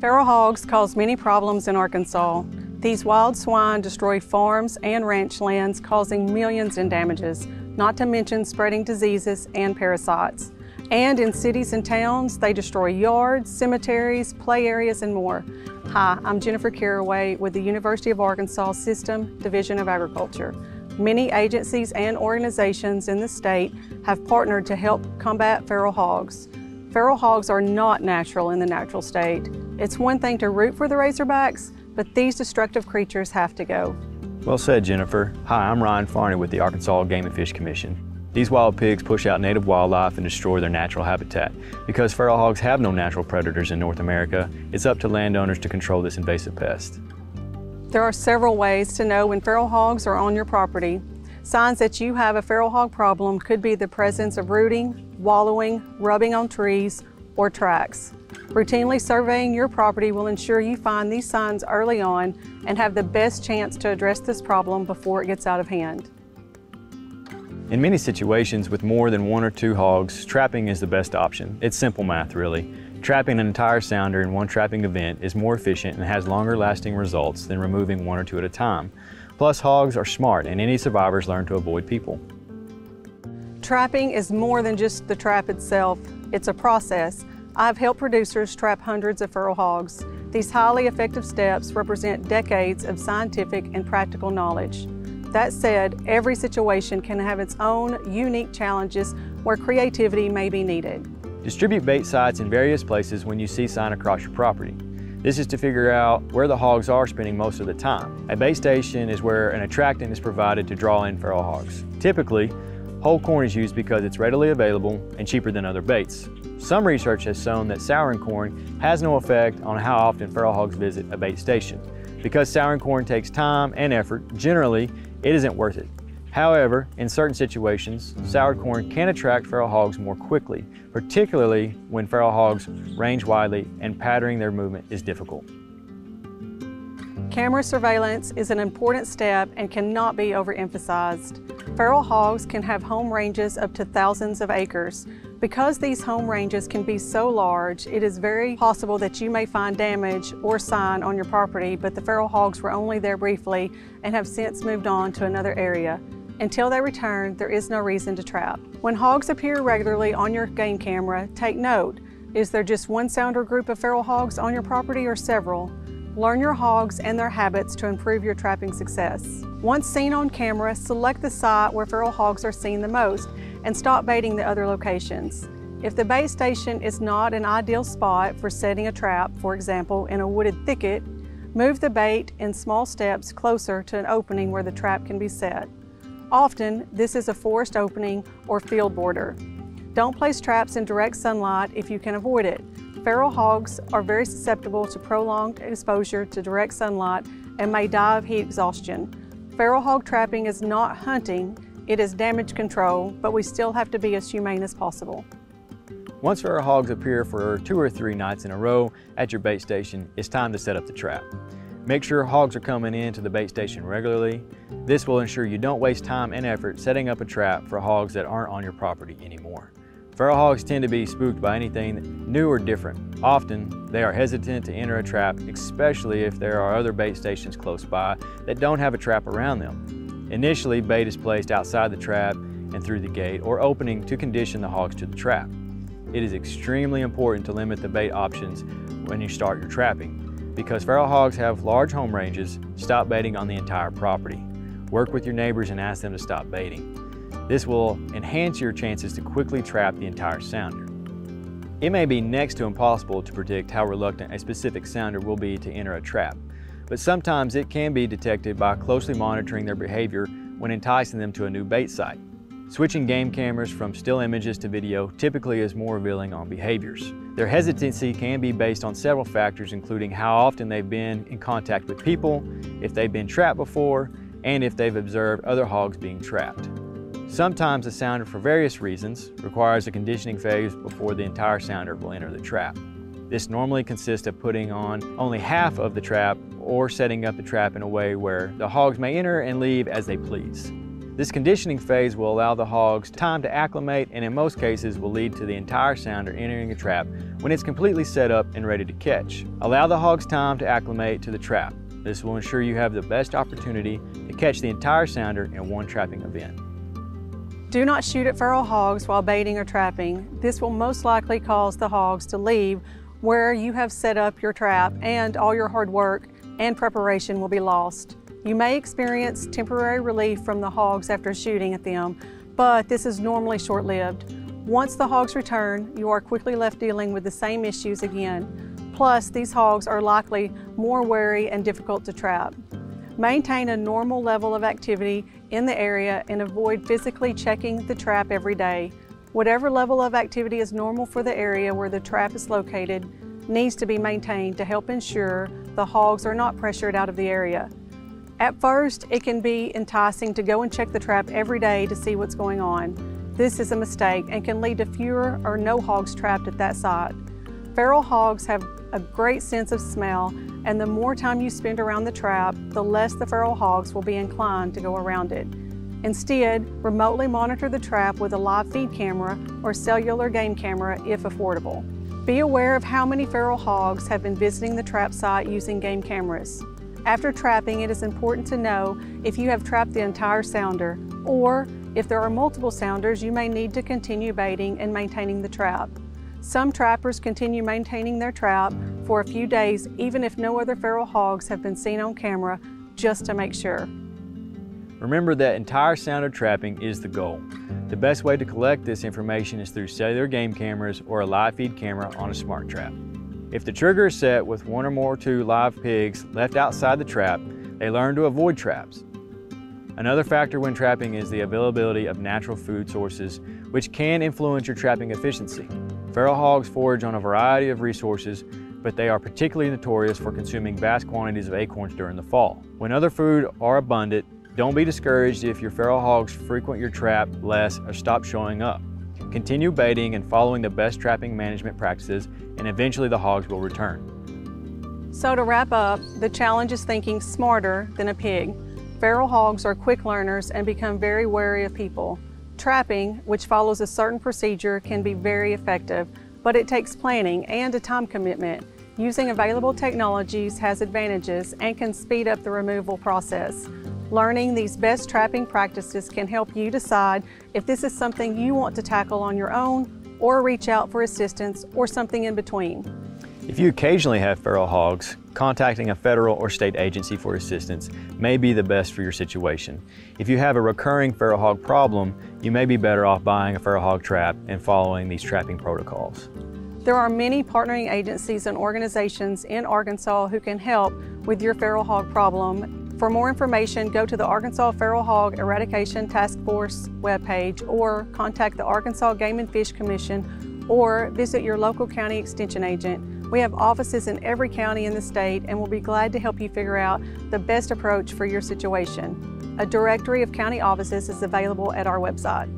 Feral hogs cause many problems in Arkansas. These wild swine destroy farms and ranch lands, causing millions in damages, not to mention spreading diseases and parasites. And in cities and towns, they destroy yards, cemeteries, play areas, and more. Hi, I'm Jennifer Caraway with the University of Arkansas System Division of Agriculture. Many agencies and organizations in the state have partnered to help combat feral hogs. Feral hogs are not natural in the natural state. It's one thing to root for the Razorbacks, but these destructive creatures have to go. Well said, Jennifer. Hi, I'm Ryan Farney with the Arkansas Game and Fish Commission. These wild pigs push out native wildlife and destroy their natural habitat. Because feral hogs have no natural predators in North America, it's up to landowners to control this invasive pest. There are several ways to know when feral hogs are on your property. Signs that you have a feral hog problem could be the presence of rooting, wallowing, rubbing on trees, or tracks. Routinely surveying your property will ensure you find these signs early on and have the best chance to address this problem before it gets out of hand. In many situations with more than one or two hogs, trapping is the best option. It's simple math, really. Trapping an entire sounder in one trapping event is more efficient and has longer lasting results than removing one or two at a time. Plus, hogs are smart and any survivors learn to avoid people. Trapping is more than just the trap itself. It's a process. I've helped producers trap hundreds of feral hogs. These highly effective steps represent decades of scientific and practical knowledge. That said, every situation can have its own unique challenges where creativity may be needed. Distribute bait sites in various places when you see sign across your property. This is to figure out where the hogs are spending most of the time. A bait station is where an attractant is provided to draw in feral hogs. Typically, whole corn is used because it's readily available and cheaper than other baits. Some research has shown that souring corn has no effect on how often feral hogs visit a bait station. Because souring corn takes time and effort, generally, it isn't worth it. However, in certain situations, soured corn can attract feral hogs more quickly, particularly when feral hogs range widely and patterning their movement is difficult. Camera surveillance is an important step and cannot be overemphasized. Feral hogs can have home ranges up to thousands of acres. Because these home ranges can be so large, it is very possible that you may find damage or sign on your property, but the feral hogs were only there briefly and have since moved on to another area. Until they return, there is no reason to trap. When hogs appear regularly on your game camera, take note. Is there just one sounder group of feral hogs on your property or several? Learn your hogs and their habits to improve your trapping success. Once seen on camera, select the site where feral hogs are seen the most and stop baiting the other locations. If the bait station is not an ideal spot for setting a trap, for example, in a wooded thicket, move the bait in small steps closer to an opening where the trap can be set. Often, this is a forest opening or field border. Don't place traps in direct sunlight if you can avoid it. Feral hogs are very susceptible to prolonged exposure to direct sunlight and may die of heat exhaustion. Feral hog trapping is not hunting, it is damage control, but we still have to be as humane as possible. Once feral hogs appear for 2 or 3 nights in a row at your bait station, it's time to set up the trap. Make sure hogs are coming into the bait station regularly. This will ensure you don't waste time and effort setting up a trap for hogs that aren't on your property anymore. Feral hogs tend to be spooked by anything new or different. Often, they are hesitant to enter a trap, especially if there are other bait stations close by that don't have a trap around them. Initially, bait is placed outside the trap and through the gate or opening to condition the hogs to the trap. It is extremely important to limit the bait options when you start your trapping. Because feral hogs have large home ranges, stop baiting on the entire property. Work with your neighbors and ask them to stop baiting. This will enhance your chances to quickly trap the entire sounder. It may be next to impossible to predict how reluctant a specific sounder will be to enter a trap, but sometimes it can be detected by closely monitoring their behavior when enticing them to a new bait site. Switching game cameras from still images to video typically is more revealing on behaviors. Their hesitancy can be based on several factors, including how often they've been in contact with people, if they've been trapped before, and if they've observed other hogs being trapped. Sometimes the sounder, for various reasons, requires a conditioning phase before the entire sounder will enter the trap. This normally consists of putting on only half of the trap or setting up the trap in a way where the hogs may enter and leave as they please. This conditioning phase will allow the hogs time to acclimate and in most cases will lead to the entire sounder entering a trap when it's completely set up and ready to catch. Allow the hogs time to acclimate to the trap. This will ensure you have the best opportunity to catch the entire sounder in one trapping event. Do not shoot at feral hogs while baiting or trapping. This will most likely cause the hogs to leave where you have set up your trap, and all your hard work and preparation will be lost. You may experience temporary relief from the hogs after shooting at them, but this is normally short-lived. Once the hogs return, you are quickly left dealing with the same issues again. Plus, these hogs are likely more wary and difficult to trap. Maintain a normal level of activity in the area and avoid physically checking the trap every day. Whatever level of activity is normal for the area where the trap is located needs to be maintained to help ensure the hogs are not pressured out of the area. At first, it can be enticing to go and check the trap every day to see what's going on. This is a mistake and can lead to fewer or no hogs trapped at that site. Feral hogs have a great sense of smell, and the more time you spend around the trap, the less the feral hogs will be inclined to go around it. Instead, remotely monitor the trap with a live feed camera or cellular game camera if affordable. Be aware of how many feral hogs have been visiting the trap site using game cameras. After trapping, it is important to know if you have trapped the entire sounder, or if there are multiple sounders, you may need to continue baiting and maintaining the trap. Some trappers continue maintaining their trap for a few days even if no other feral hogs have been seen on camera, just to make sure. Remember that entire sounder trapping is the goal. The best way to collect this information is through cellular game cameras or a live feed camera on a smart trap. If the trigger is set with one or two live pigs left outside the trap, they learn to avoid traps. Another factor when trapping is the availability of natural food sources, which can influence your trapping efficiency. Feral hogs forage on a variety of resources, but they are particularly notorious for consuming vast quantities of acorns during the fall. When other food are abundant, don't be discouraged if your feral hogs frequent your trap less or stop showing up. Continue baiting and following the best trapping management practices, and eventually the hogs will return. So to wrap up, the challenge is thinking smarter than a pig. Feral hogs are quick learners and become very wary of people. Trapping, which follows a certain procedure, can be very effective, but it takes planning and a time commitment. Using available technologies has advantages and can speed up the removal process. Learning these best trapping practices can help you decide if this is something you want to tackle on your own, or reach out for assistance, or something in between. If you occasionally have feral hogs, contacting a federal or state agency for assistance may be the best for your situation. If you have a recurring feral hog problem, you may be better off buying a feral hog trap and following these trapping protocols. There are many partnering agencies and organizations in Arkansas who can help with your feral hog problem. For more information, go to the Arkansas Feral Hog Eradication Task Force webpage, or contact the Arkansas Game and Fish Commission, or visit your local county extension agent. We have offices in every county in the state and will be glad to help you figure out the best approach for your situation. A directory of county offices is available at our website.